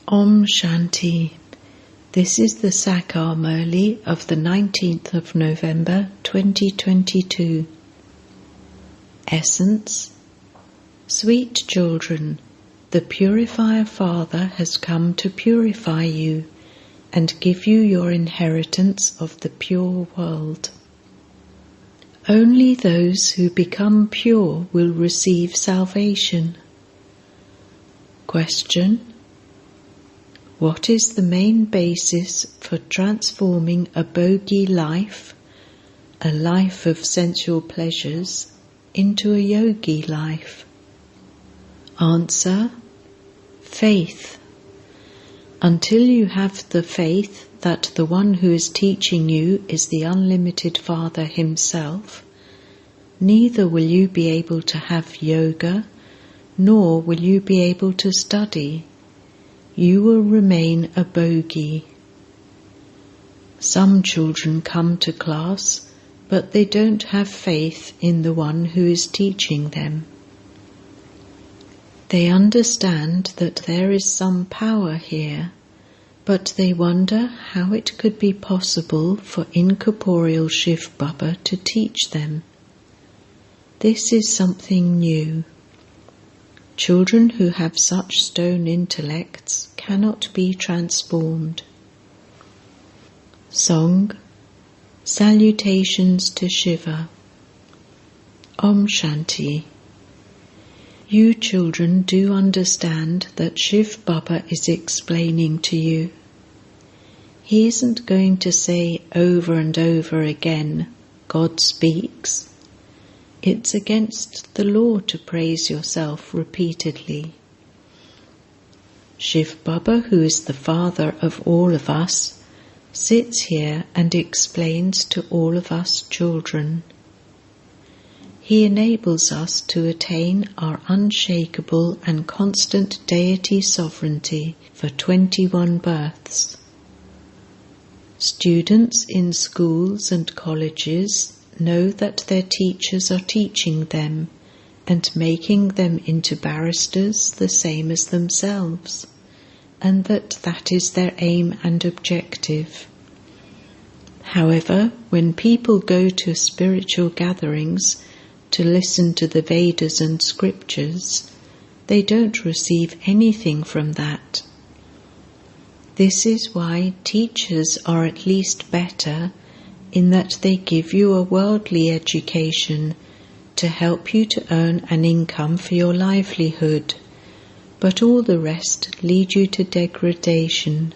Om Shanti. This is the Sakar Murli of the 19th of November 2022. Essence. Sweet children, the Purifier Father has come to purify you and give you your inheritance of the pure world. Only those who become pure will receive salvation. Question. What is the main basis for transforming a bogey life, a life of sensual pleasures, into a yogi life? Answer: faith. Until you have the faith that the one who is teaching you is the unlimited Father himself, neither will you be able to have yoga, nor will you be able to study. You will remain a bogey. Some children come to class, but they don't have faith in the one who is teaching them. They understand that there is some power here, but they wonder how it could be possible for incorporeal Shiv Baba to teach them. This is something new. Children who have such stone intellects cannot be transformed. Song. Salutations to Shiva. Om Shanti. You children do understand that Shiv Baba is explaining to you. He isn't going to say over and over again, God speaks. It's against the law to praise yourself repeatedly. Shiv Baba, who is the father of all of us, sits here and explains to all of us children. He enables us to attain our unshakable and constant deity sovereignty for 21 births. Students in schools and colleges know that their teachers are teaching them and making them into barristers the same as themselves, and that is their aim and objective. However, when people go to spiritual gatherings to listen to the Vedas and scriptures, they don't receive anything from that. This is why teachers are at least better in that they give you a worldly education to help you to earn an income for your livelihood, but all the rest lead you to degradation.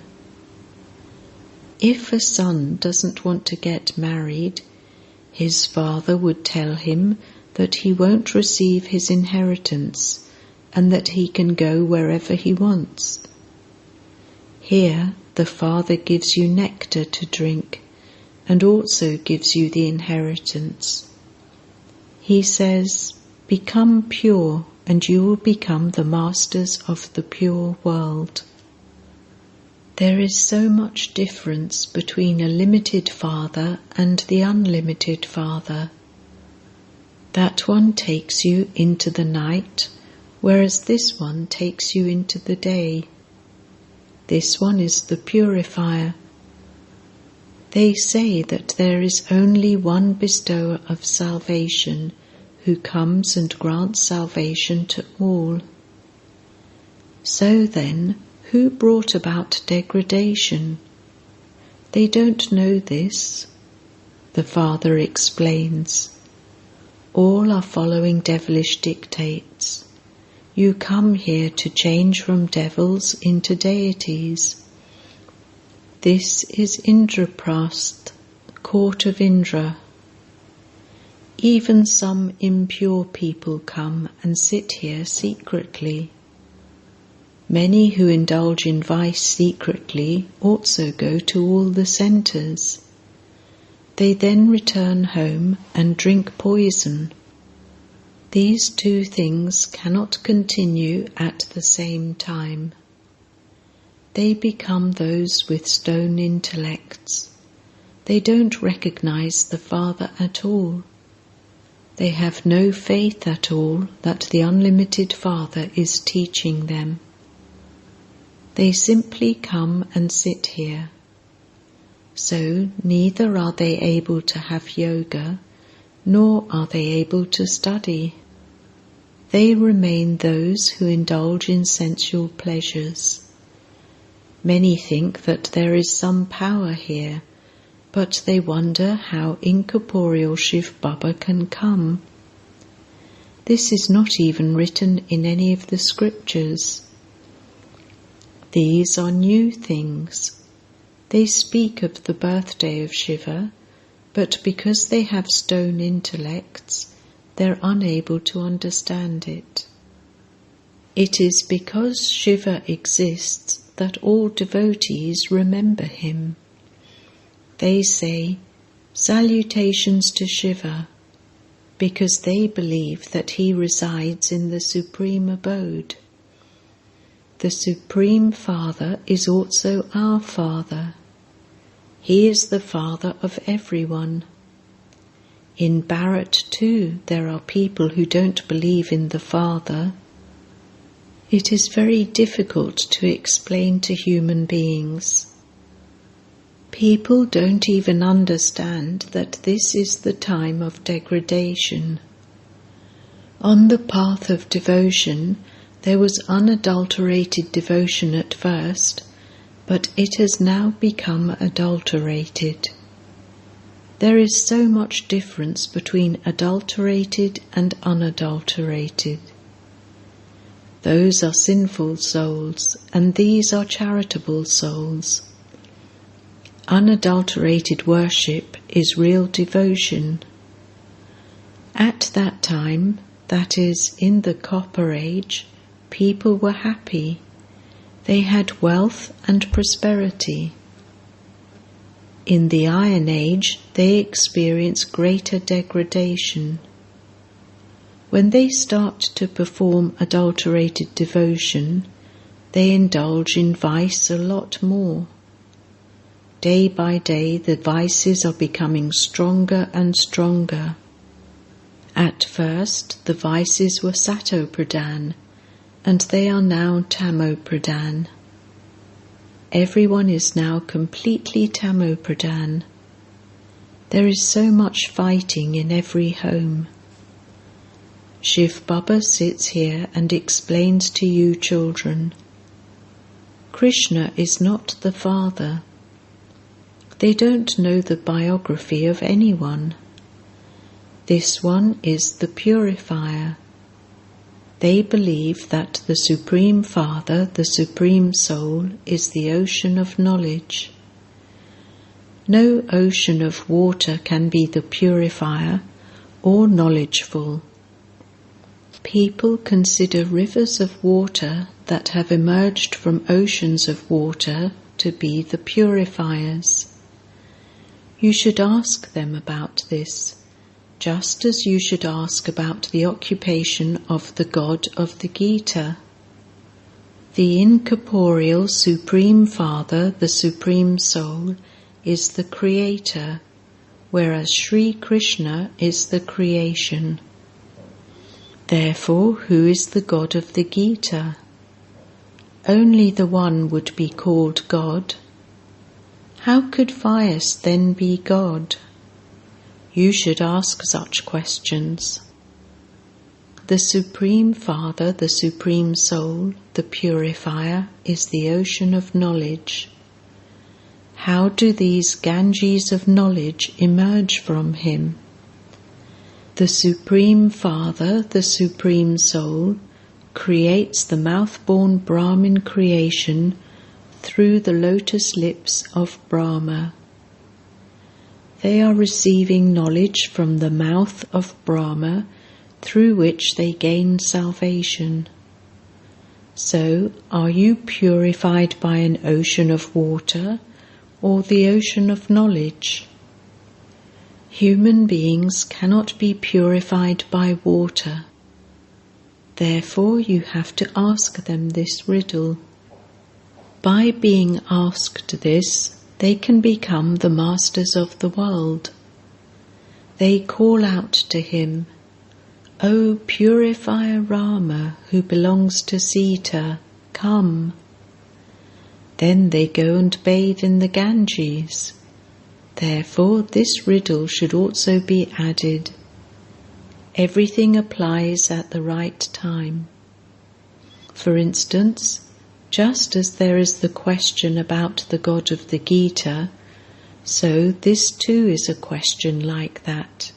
If a son doesn't want to get married, his father would tell him that he won't receive his inheritance and that he can go wherever he wants. Here, the father gives you nectar to drink and also gives you the inheritance. He says, become pure and you will become the masters of the pure world. There is so much difference between a limited father and the unlimited father. That one takes you into the night, whereas this one takes you into the day. This one is the purifier. They say that there is only one bestower of salvation who comes and grants salvation to all. So then, who brought about degradation? They don't know this. The Father explains. All are following devilish dictates. You come here to change from devils into deities. This is Indraprasth, court of Indra. Even some impure people come and sit here secretly. Many who indulge in vice secretly also go to all the centres. They then return home and drink poison. These two things cannot continue at the same time. They become those with stone intellects. They don't recognize the Father at all. They have no faith at all that the unlimited Father is teaching them. They simply come and sit here. So neither are they able to have yoga, nor are they able to study. They remain those who indulge in sensual pleasures. Many think that there is some power here, but they wonder how incorporeal Shiv Baba can come. This is not even written in any of the scriptures. These are new things. They speak of the birthday of Shiva, but because they have stone intellects, they're unable to understand it. It is because Shiva exists that all devotees remember him. They say, "Salutations to Shiva," because they believe that he resides in the Supreme Abode. The Supreme Father is also our Father. He is the Father of everyone. In Bharat too, there are people who don't believe in the Father. It is very difficult to explain to human beings. People don't even understand that this is the time of degradation. On the path of devotion, there was unadulterated devotion at first, but it has now become adulterated. There is so much difference between adulterated and unadulterated. Those are sinful souls, and these are charitable souls. Unadulterated worship is real devotion. At that time, that is, in the Copper Age, people were happy. They had wealth and prosperity. In the Iron Age, they experience greater degradation. When they start to perform adulterated devotion, they indulge in vice a lot more. Day by day, the vices are becoming stronger and stronger. At first, the vices were Sato-pradhan, and they are now Tamo-pradhan. Everyone is now completely Tamo-pradhan. There is so much fighting in every home. Shiv Baba sits here and explains to you children. Krishna is not the Father. They don't know the biography of anyone. This one is the purifier. They believe that the Supreme Father, the Supreme Soul, is the ocean of knowledge. No ocean of water can be the purifier or knowledgeful. People consider rivers of water that have emerged from oceans of water to be the purifiers. You should ask them about this, just as you should ask about the occupation of the God of the Gita. The incorporeal Supreme Father, the Supreme Soul, is the Creator, whereas Sri Krishna is the creation. Therefore, who is the God of the Gita? Only the one would be called God. How could Vyas then be God? You should ask such questions. The Supreme Father, the Supreme Soul, the Purifier, is the ocean of knowledge. How do these Ganges of knowledge emerge from him? The Supreme Father, the Supreme Soul, creates the mouth-born Brahmin creation through the lotus lips of Brahma. They are receiving knowledge from the mouth of Brahma, through which they gain salvation. So, are you purified by an ocean of water or the ocean of knowledge? Human beings cannot be purified by water. Therefore, you have to ask them this riddle. By being asked this, they can become the masters of the world. They call out to him, "O purifier Rama, who belongs to Sita, come." Then they go and bathe in the Ganges. Therefore, this riddle should also be added. Everything applies at the right time. For instance, just as there is the question about the God of the Gita, so this too is a question like that.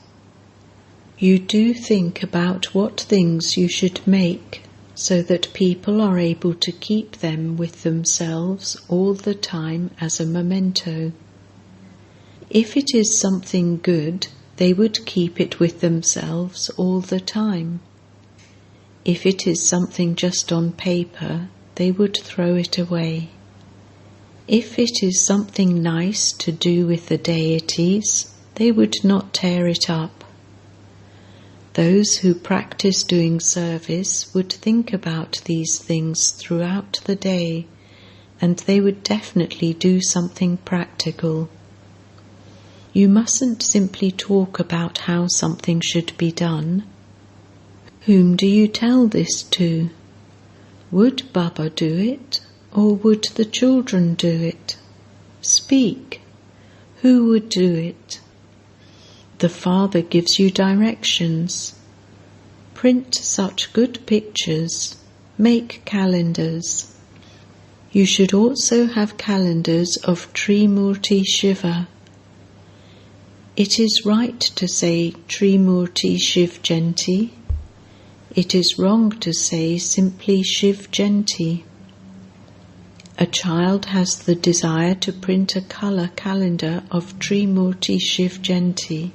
You do think about what things you should make, so that people are able to keep them with themselves all the time as a memento. If it is something good, they would keep it with themselves all the time. If it is something just on paper, they would throw it away. If it is something nice to do with the deities, they would not tear it up. Those who practice doing service would think about these things throughout the day, and they would definitely do something practical. You mustn't simply talk about how something should be done. Whom do you tell this to? Would Baba do it, or would the children do it? Speak. Who would do it? The Father gives you directions. Print such good pictures. Make calendars. You should also have calendars of Trimurti Shiva. It is right to say Trimurti Shiv Jayanti. It is wrong to say simply Shiv Jayanti. A child has the desire to print a colour calendar of Trimurti Shiv Jayanti.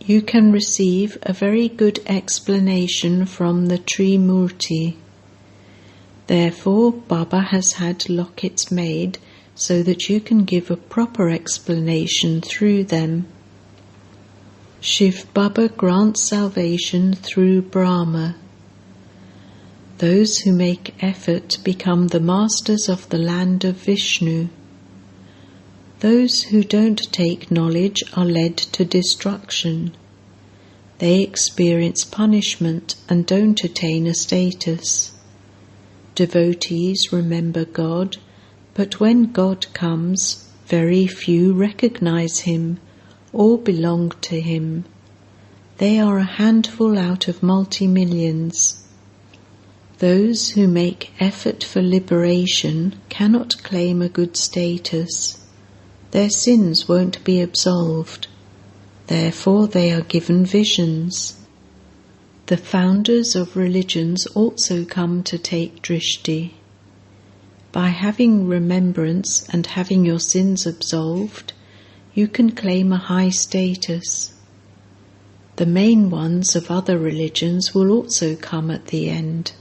You can receive a very good explanation from the Trimurti. Therefore, Baba has had lockets made so that you can give a proper explanation through them. Shiv Baba grants salvation through Brahma. Those who make effort become the masters of the land of Vishnu. Those who don't take knowledge are led to destruction. They experience punishment and don't attain a status. Devotees remember God, but when God comes, very few recognize Him or belong to Him. They are a handful out of multi-millions. Those who make effort for liberation cannot claim a good status. Their sins won't be absolved. Therefore they are given visions. The founders of religions also come to take drishti. By having remembrance and having your sins absolved, you can claim a high status. The main ones of other religions will also come at the end.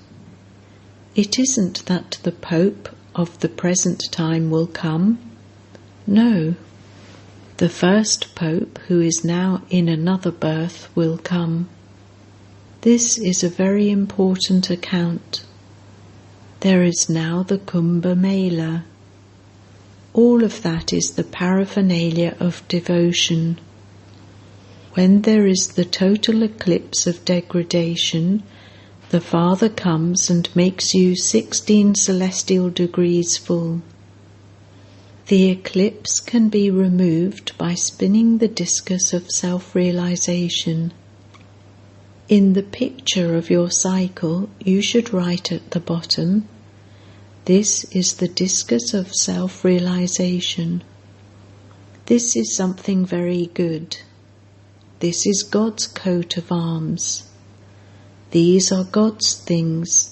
It isn't that the Pope of the present time will come. No. The first Pope, who is now in another birth, will come. This is a very important account. There is now the Kumbh Mela. All of that is the paraphernalia of devotion. When there is the total eclipse of degradation, the Father comes and makes you 16 celestial degrees full. The eclipse can be removed by spinning the discus of self-realization. In the picture of your cycle, you should write at the bottom, "This is the discus of self-realization." This is something very good. This is God's coat of arms. These are God's things.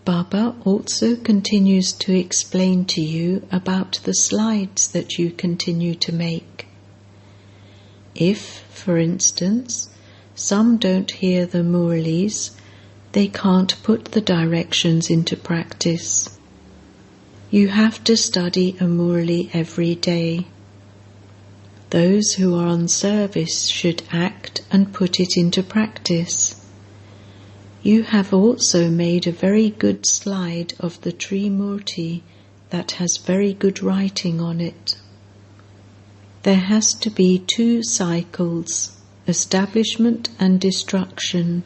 Baba also continues to explain to you about the slides that you continue to make. If, for instance, some don't hear the Murlis, they can't put the directions into practice. You have to study a Murli every day. Those who are on service should act and put it into practice. You have also made a very good slide of the Trimurti that has very good writing on it. There has to be 2 cycles, establishment and destruction.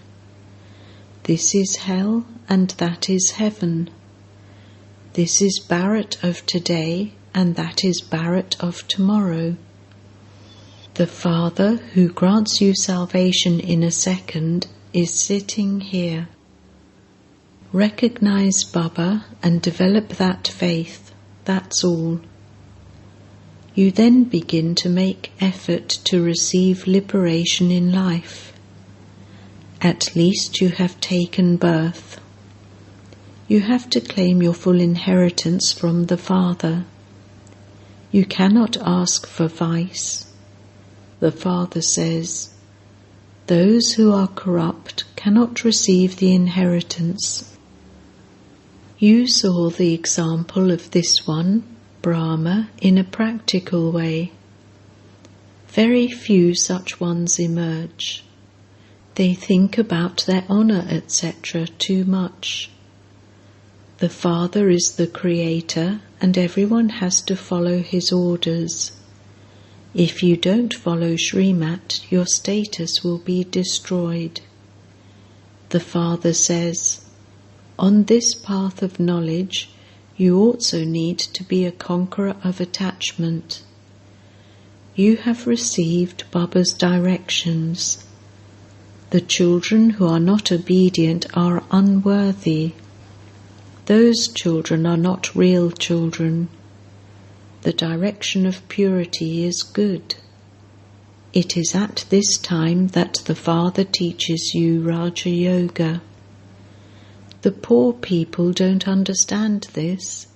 This is hell and that is heaven. This is Bharat of today, and that is Bharat of tomorrow. The Father who grants you salvation in a second is sitting here. Recognize Baba and develop that faith, that's all. You then begin to make effort to receive liberation in life. At least you have taken birth. You have to claim your full inheritance from the Father. You cannot ask for vice. The Father says, those who are corrupt cannot receive the inheritance. You saw the example of this one, Brahma, in a practical way. Very few such ones emerge. They think about their honour, etc. too much. The Father is the Creator, and everyone has to follow his orders. If you don't follow Srimat, your status will be destroyed. The Father says, on this path of knowledge, you also need to be a conqueror of attachment. You have received Baba's directions. The children who are not obedient are unworthy. Those children are not real children. The direction of purity is good. It is at this time that the Father teaches you Raja Yoga. The poor people don't understand this.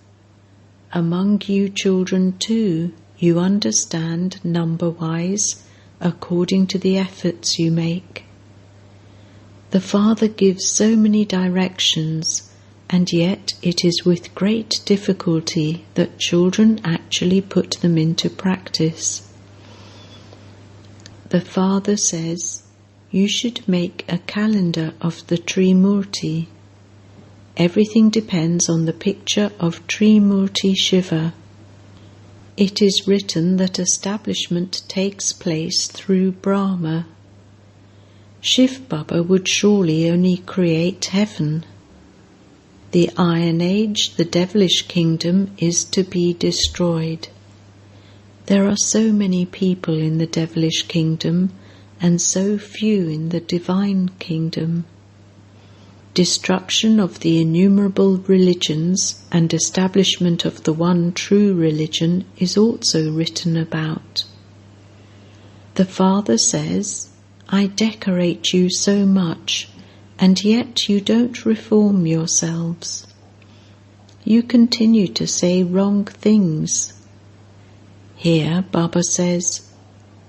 Among you children too, you understand number-wise according to the efforts you make. The Father gives so many directions, and yet it is with great difficulty that children actually put them into practice. The Father says, you should make a calendar of the Trimurti. Everything depends on the picture of Trimurti Shiva. It is written that establishment takes place through Brahma. Shiv Baba would surely only create heaven. The Iron Age, the devilish kingdom, is to be destroyed. There are so many people in the devilish kingdom and so few in the divine kingdom. Destruction of the innumerable religions and establishment of the one true religion is also written about. The Father says, I decorate you so much, and yet you don't reform yourselves. You continue to say wrong things. Here Baba says,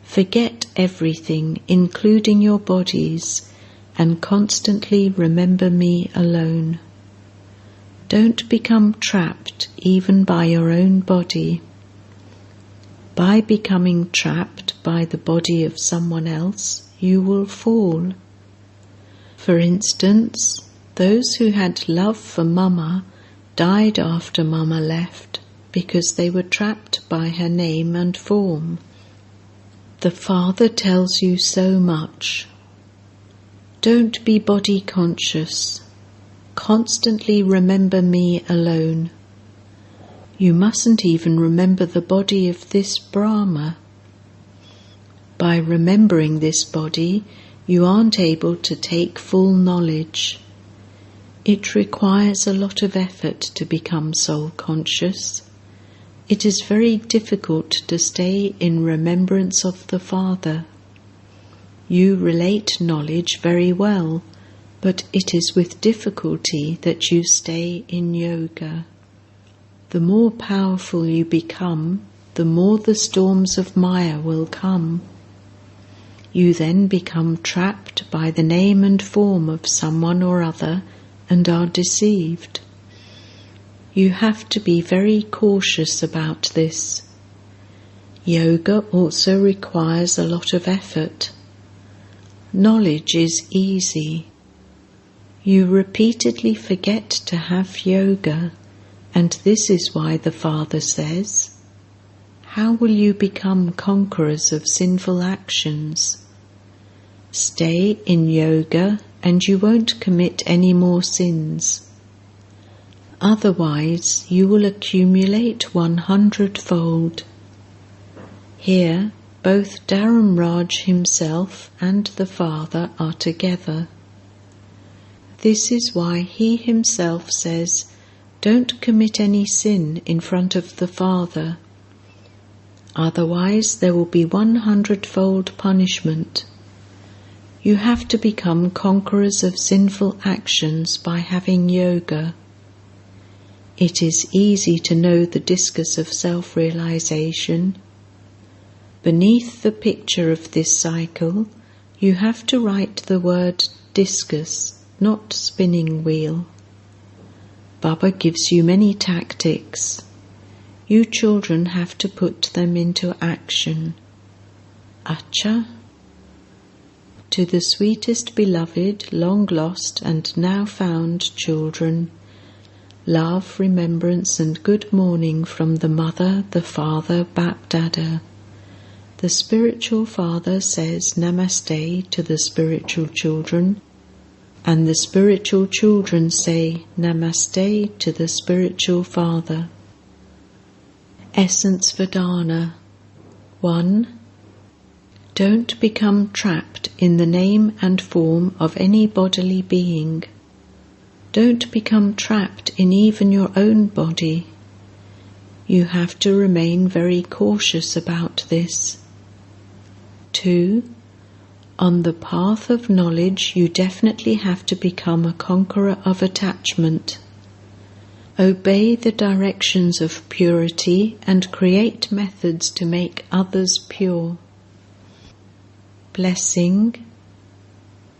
forget everything, including your bodies, and constantly remember me alone. Don't become trapped even by your own body. By becoming trapped by the body of someone else, you will fall. For instance, those who had love for Mama died after Mama left because they were trapped by her name and form. The Father tells you so much. Don't be body conscious. Constantly remember me alone. You mustn't even remember the body of this Brahma. By remembering this body, you aren't able to take full knowledge. It requires a lot of effort to become soul conscious. It is very difficult to stay in remembrance of the Father. You relate knowledge very well, but it is with difficulty that you stay in yoga. The more powerful you become, the more the storms of Maya will come. You then become trapped by the name and form of someone or other and are deceived. You have to be very cautious about this. Yoga also requires a lot of effort. Knowledge is easy. You repeatedly forget to have yoga, and this is why the Father says, how will you become conquerors of sinful actions? Stay in yoga and you won't commit any more sins. Otherwise you will accumulate 100-fold. Here both Dharamraj himself and the Father are together. This is why he himself says, "Don't commit any sin in front of the Father. Otherwise there will be 100-fold punishment. You have to become conquerors of sinful actions by having yoga." It is easy to know the discus of self-realization. Beneath the picture of this cycle, you have to write the word discus, not spinning wheel. Baba gives you many tactics. You children have to put them into action. Acha? To the sweetest beloved, long lost and now found children, love, remembrance and good morning from the Mother, the Father, Bap-Dada. The spiritual father says Namaste to the spiritual children, and the spiritual children say Namaste to the spiritual father. Essence Vedana. 1. Don't become trapped in the name and form of any bodily being. Don't become trapped in even your own body. You have to remain very cautious about this. 2. On the path of knowledge, you definitely have to become a conqueror of attachment. Obey the directions of purity and create methods to make others pure. Blessing.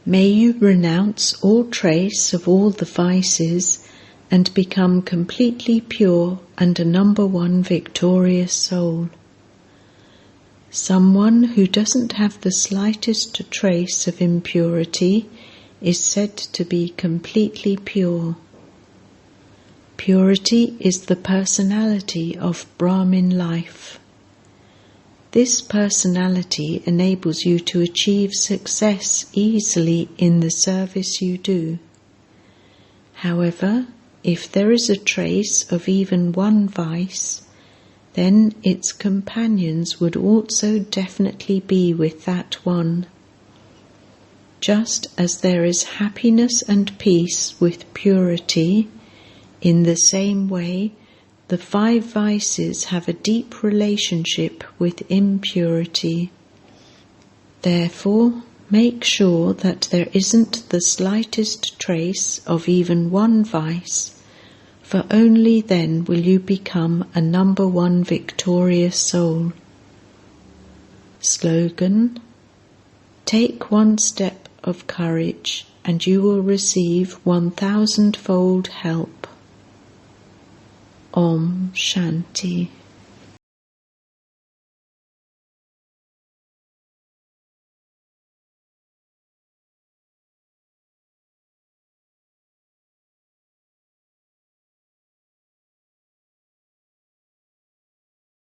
May you renounce all trace of all the vices and become completely pure and a number one victorious soul. Someone who doesn't have the slightest trace of impurity is said to be completely pure. Purity is the personality of Brahmin life. This personality enables you to achieve success easily in the service you do. However, if there is a trace of even one vice, then its companions would also definitely be with that one. Just as there is happiness and peace with purity, in the same way, the 5 vices have a deep relationship with impurity. Therefore, make sure that there isn't the slightest trace of even one vice, for only then will you become a number one victorious soul. Slogan: Take one step of courage and you will receive 1,000-fold help. Om Shanti.